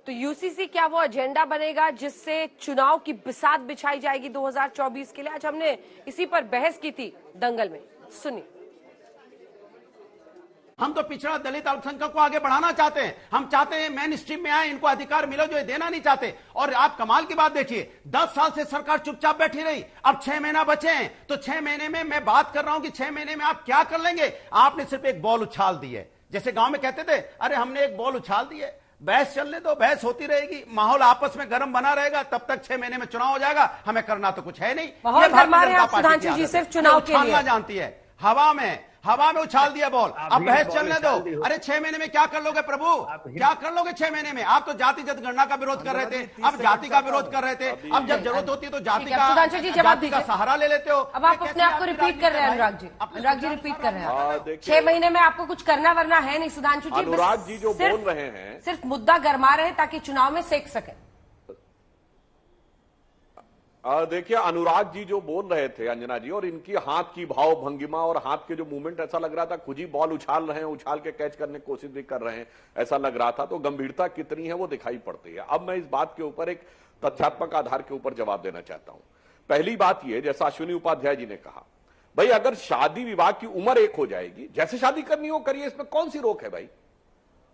तो यूसीसी क्या वो एजेंडा बनेगा जिससे चुनाव की बिसात बिछाई जाएगी 2024 के लिए? आज हमने इसी पर बहस की थी दंगल में, सुनिए। हम तो पिछड़ा दलित अल्पसंख्यक को आगे बढ़ाना चाहते हैं। हम चाहते हैं मेन स्ट्रीम में आए, इनको अधिकार मिले जो ये देना नहीं चाहते। और आप कमाल की बात देखिए, 10 साल से सरकार चुपचाप बैठी रही, अब 6 महीना बचे हैं। तो 6 महीने में मैं बात कर रहा हूं कि 6 महीने में आप क्या कर लेंगे? आपने सिर्फ एक बॉल उछाल दी है। जैसे गांव में कहते थे, अरे हमने एक बॉल उछाल दी है, बहस चलने दो, बहस होती रहेगी, माहौल आपस में गर्म बना रहेगा, तब तक 6 महीने में चुनाव हो जाएगा, हमें करना तो कुछ है नहीं। माहौल गर्मा रहे आप सुधांशु जी सिर्फ चुनाव के लिए जानती है। हवा में उछाल दिया बॉल, अब बहस चलने दो। अरे 6 महीने में क्या कर लोगे प्रभु? क्या कर लोगे 6 महीने में? आप तो जाति जनगणना का विरोध कर रहे थे, अब जाति का विरोध कर रहे थे, अब जब जरूरत होती है तो जाति का सहारा ले लेते हो। अब आप अपने आप को रिपीट कर रहे हैं अनुराग जी रिपीट कर रहे हैं। 6 महीने में आपको कुछ करना वरना है नहीं। सुधांशु जी, अनुराग जी जो बोल रहे हैं सिर्फ मुद्दा गरमा रहे ताकि चुनाव में सेक सके। देखिए, अनुराग जी जो बोल रहे थे अंजना जी, और इनकी हाथ की भाव भंगिमा और हाथ के जो मूवमेंट, ऐसा लग रहा था खुद ही बॉल उछाल रहे हैं, उछाल के कैच करने की कोशिश भी कर रहे हैं, ऐसा लग रहा था। तो गंभीरता कितनी है वो दिखाई पड़ती है। अब मैं इस बात के ऊपर एक तथ्यात्मक आधार के ऊपर जवाब देना चाहता हूं। पहली बात यह, जैसा अश्विनी उपाध्याय जी ने कहा, भाई अगर शादी विवाह की उम्र एक हो जाएगी, जैसे शादी करनी हो करिए, इसमें कौन सी रोक है भाई?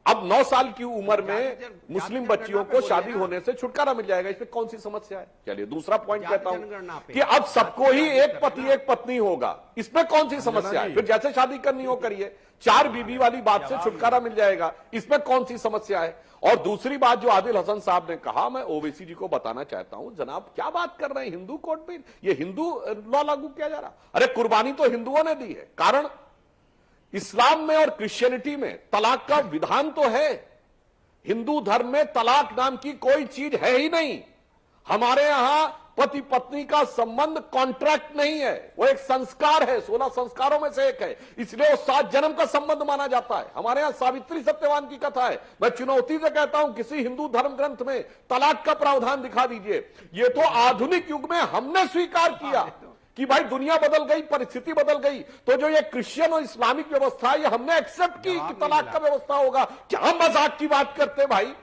अब 9 साल की उम्र में मुस्लिम बच्चियों को शादी होने से छुटकारा मिल जाएगा, इसमें कौन सी समस्या है? चलिए दूसरा पॉइंट कहता हूं कि अब सबको ही एक पति एक पत्नी होगा, इसमें कौन सी समस्या है? फिर जैसे शादी करनी हो करिए, 4 बीबी वाली बात से छुटकारा मिल जाएगा, इसमें कौन सी समस्या है? और दूसरी बात जो आदिल हसन साहब ने कहा, मैं ओवैसी जी को बताना चाहता हूं, जनाब क्या बात कर रहे हैं? हिंदू कोड में ये हिंदू लॉ लागू किया जा रहा? अरे कुर्बानी तो हिंदुओं ने दी है। कारण इस्लाम में और क्रिश्चियनिटी में तलाक का विधान तो है, हिंदू धर्म में तलाक नाम की कोई चीज है ही नहीं। हमारे यहां पति पत्नी का संबंध कॉन्ट्रैक्ट नहीं है, वो एक संस्कार है, 16 संस्कारों में से एक है, इसलिए वो 7 जन्म का संबंध माना जाता है। हमारे यहां सावित्री सत्यवान की कथा है। मैं चुनौती से कहता हूं, किसी हिंदू धर्म ग्रंथ में तलाक का प्रावधान दिखा दीजिए। ये तो आधुनिक युग में हमने स्वीकार किया कि भाई दुनिया बदल गई, परिस्थिति बदल गई, तो जो ये क्रिश्चियन और इस्लामिक व्यवस्था है, ये हमने एक्सेप्ट की कि तलाक का व्यवस्था होगा। क्या मजाक की बात करते भाई?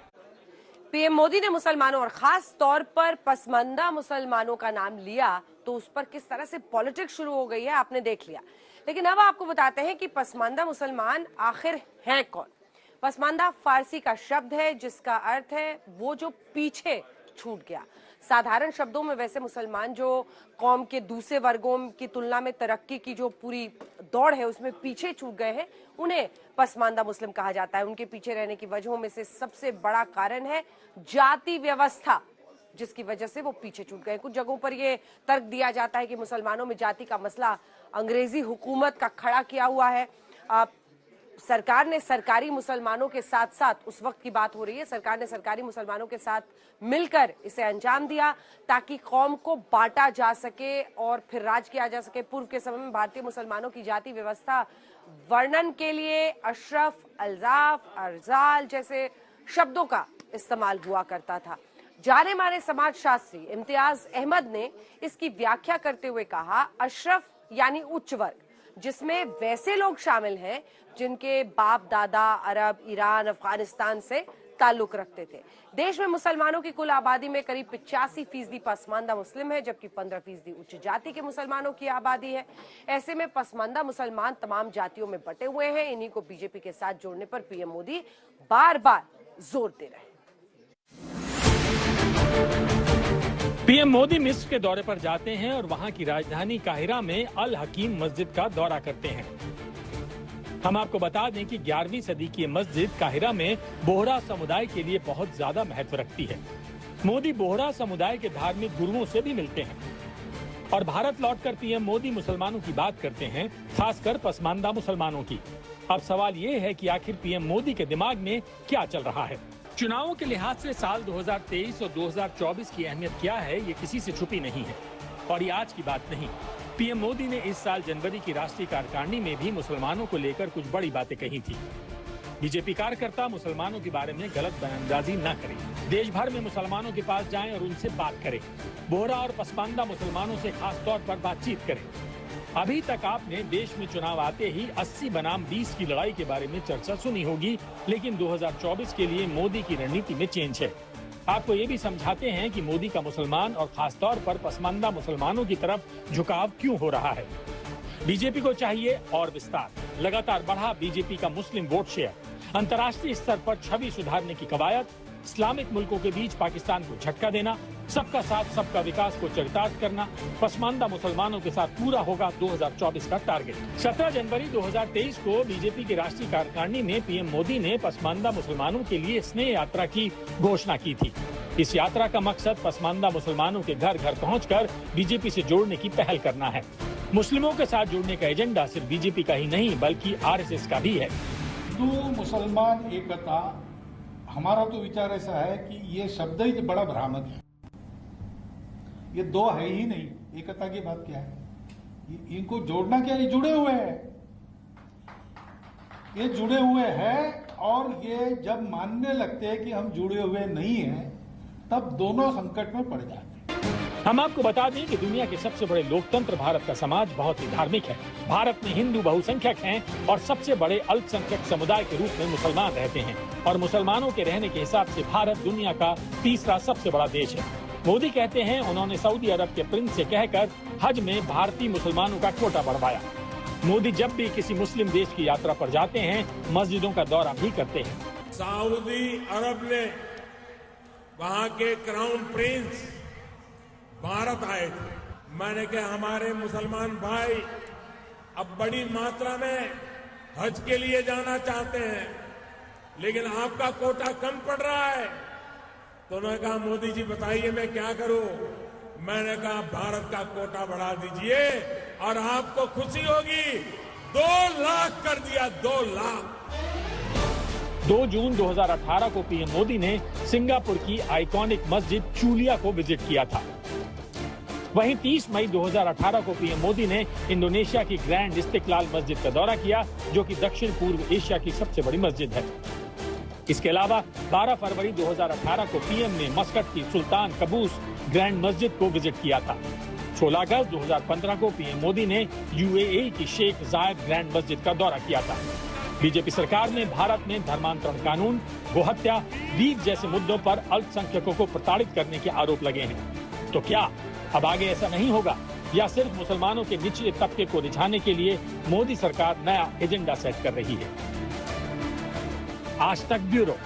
पीएम मोदी ने मुसलमानों और खास तौर पर पसमानदा मुसलमानों का नाम लिया तो उस पर किस तरह से पॉलिटिक्स शुरू हो गई है आपने देख लिया। लेकिन अब आपको बताते हैं कि पसमानदा मुसलमान आखिर हैं कौन। पसमानदा फारसी का शब्द है जिसका अर्थ है वो जो पीछे छूट गया। साधारण शब्दों में वैसे मुसलमान जो कौम के दूसरे वर्गों की तुलना में तरक्की की जो पूरी दौड़ है उसमें पीछे छूट गए हैं, उन्हें पसमानदा मुस्लिम कहा जाता है। उनके पीछे रहने की वजहों में से सबसे बड़ा कारण है जाति व्यवस्था, जिसकी वजह से वो पीछे छूट गए। कुछ जगहों पर यह तर्क दिया जाता है कि मुसलमानों में जाति का मसला अंग्रेजी हुकूमत का खड़ा किया हुआ है। सरकार ने सरकारी मुसलमानों के साथ साथ, उस वक्त की बात हो रही है, सरकार ने सरकारी मुसलमानों के साथ मिलकर इसे अंजाम दिया ताकि कौम को बांटा जा सके और फिर राज किया जा सके। पूर्व के समय में भारतीय मुसलमानों की जाति व्यवस्था वर्णन के लिए अशरफ, अल्जाफ, अर्जाल जैसे शब्दों का इस्तेमाल हुआ करता था। जाने माने समाज शास्त्री इम्तियाज अहमद ने इसकी व्याख्या करते हुए कहा, अशरफ यानी उच्च वर्ग, जिसमें वैसे लोग शामिल हैं जिनके बाप दादा अरब, ईरान, अफगानिस्तान से ताल्लुक रखते थे। देश में मुसलमानों की कुल आबादी में करीब 85% पसमानदा मुस्लिम है, जबकि 15% उच्च जाति के मुसलमानों की आबादी है। ऐसे में पसमानदा मुसलमान तमाम जातियों में बटे हुए हैं। इन्हीं को बीजेपी के साथ जोड़ने पर पीएम मोदी बार बार जोर दे रहे हैं। पीएम मोदी मिस्र के दौरे पर जाते हैं और वहां की राजधानी काहिरा में अल हकीम मस्जिद का दौरा करते हैं। हम आपको बता दें कि 11वीं सदी की मस्जिद काहिरा में बोहरा समुदाय के लिए बहुत ज्यादा महत्व रखती है। मोदी बोहरा समुदाय के धार्मिक गुरुओं से भी मिलते हैं और भारत लौटकर पीएम मोदी मुसलमानों की बात करते हैं, खासकर पसमानदा मुसलमानों की। अब सवाल ये है कि आखिर पीएम मोदी के दिमाग में क्या चल रहा है। चुनावों के लिहाज से साल 2023 और 2024 की अहमियत क्या है, ये किसी से छुपी नहीं है और ये आज की बात नहीं। पीएम मोदी ने इस साल जनवरी की राष्ट्रीय कार्यकारिणी में भी मुसलमानों को लेकर कुछ बड़ी बातें कही थी। बीजेपी कार्यकर्ता मुसलमानों के बारे में गलत बयानबाजी न करें, देश भर में मुसलमानों के पास जाएं और उनसे बात करें, बोहरा और पसमानदा मुसलमानों से खास तौर पर बातचीत करें। अभी तक आपने देश में चुनाव आते ही 80 बनाम 20 की लड़ाई के बारे में चर्चा सुनी होगी, लेकिन 2024 के लिए मोदी की रणनीति में चेंज है। आपको ये भी समझाते हैं कि मोदी का मुसलमान और खासतौर पर पसमानदा मुसलमानों की तरफ झुकाव क्यों हो रहा है। बीजेपी को चाहिए और विस्तार, लगातार बढ़ा बीजेपी का मुस्लिम वोट शेयर, अंतर्राष्ट्रीय स्तर पर छवि सुधारने की कवायद, इस्लामिक मुल्कों के बीच पाकिस्तान को झटका देना, सबका साथ सबका विकास को चरितार्थ करना, पसमानदा मुसलमानों के साथ पूरा होगा 2024 का टारगेट। 17 जनवरी 2023 को बीजेपी की राष्ट्रीय कार्यकारिणी में पीएम मोदी ने पसमानदा मुसलमानों के लिए स्नेह यात्रा की घोषणा की थी। इस यात्रा का मकसद पसमानदा मुसलमानों के घर घर पहुंचकर बीजेपी से जोड़ने की पहल करना है। मुस्लिमों के साथ जुड़ने का एजेंडा सिर्फ बीजेपी का ही नहीं बल्कि आरएसएस का भी है। हिंदू मुसलमान एकता, हमारा तो विचार ऐसा है कि ये शब्द ही बड़ा भ्रामक है। ये दो है ही नहीं, एकता की बात क्या है? इनको जोड़ना क्या, ये जुड़े हुए हैं, ये जुड़े हुए हैं। और ये जब मानने लगते हैं कि हम जुड़े हुए नहीं हैं, तब दोनों संकट में पड़ जाते हैं। हम आपको बता दें कि दुनिया के सबसे बड़े लोकतंत्र भारत का समाज बहुत ही धार्मिक है। भारत में हिंदू बहुसंख्यक हैं और सबसे बड़े अल्पसंख्यक समुदाय के रूप में मुसलमान रहते हैं और मुसलमानों के रहने के हिसाब से भारत दुनिया का तीसरा सबसे बड़ा देश है। मोदी कहते हैं उन्होंने सऊदी अरब के प्रिंस से कहकर हज में भारतीय मुसलमानों का कोटा बढ़वाया। मोदी जब भी किसी मुस्लिम देश की यात्रा पर जाते हैं, मस्जिदों का दौरा भी करते हैं। सऊदी अरब ने वहां के क्राउन प्रिंस भारत आए थे। मैंने कहा हमारे मुसलमान भाई अब बड़ी मात्रा में हज के लिए जाना चाहते हैं, लेकिन आपका कोटा कम पड़ रहा है। तो उन्होंने कहा मोदी जी बताइए मैं क्या करूं। मैंने कहा भारत का कोटा बढ़ा दीजिए और आपको खुशी होगी। 2 लाख कर दिया, 2 लाख। 2 जून 2018 को पीएम मोदी ने सिंगापुर की आइकॉनिक मस्जिद चूलिया को विजिट किया था। वहीं 30 मई 2018 को पीएम मोदी ने इंडोनेशिया की ग्रैंड इस्तिकलाल मस्जिद का दौरा किया, जो कि दक्षिण पूर्व एशिया की सबसे बड़ी मस्जिद है। इसके अलावा 12 फरवरी 2018 को पीएम ने मस्कट की सुल्तान कबूस ग्रैंड मस्जिद को विजिट किया था। 16 अगस्त 2015 को पीएम मोदी ने यूएई की शेख जायद ग्रैंड मस्जिद का दौरा किया था। बीजेपी सरकार ने भारत में धर्मांतरण कानून, गोहत्या, वीज जैसे मुद्दों पर अल्पसंख्यकों को प्रताड़ित करने के आरोप लगे हैं। तो क्या अब आगे ऐसा नहीं होगा, या सिर्फ मुसलमानों के निचले तबके को रिझाने के लिए मोदी सरकार नया एजेंडा सेट कर रही है? आज तक ब्यूरो।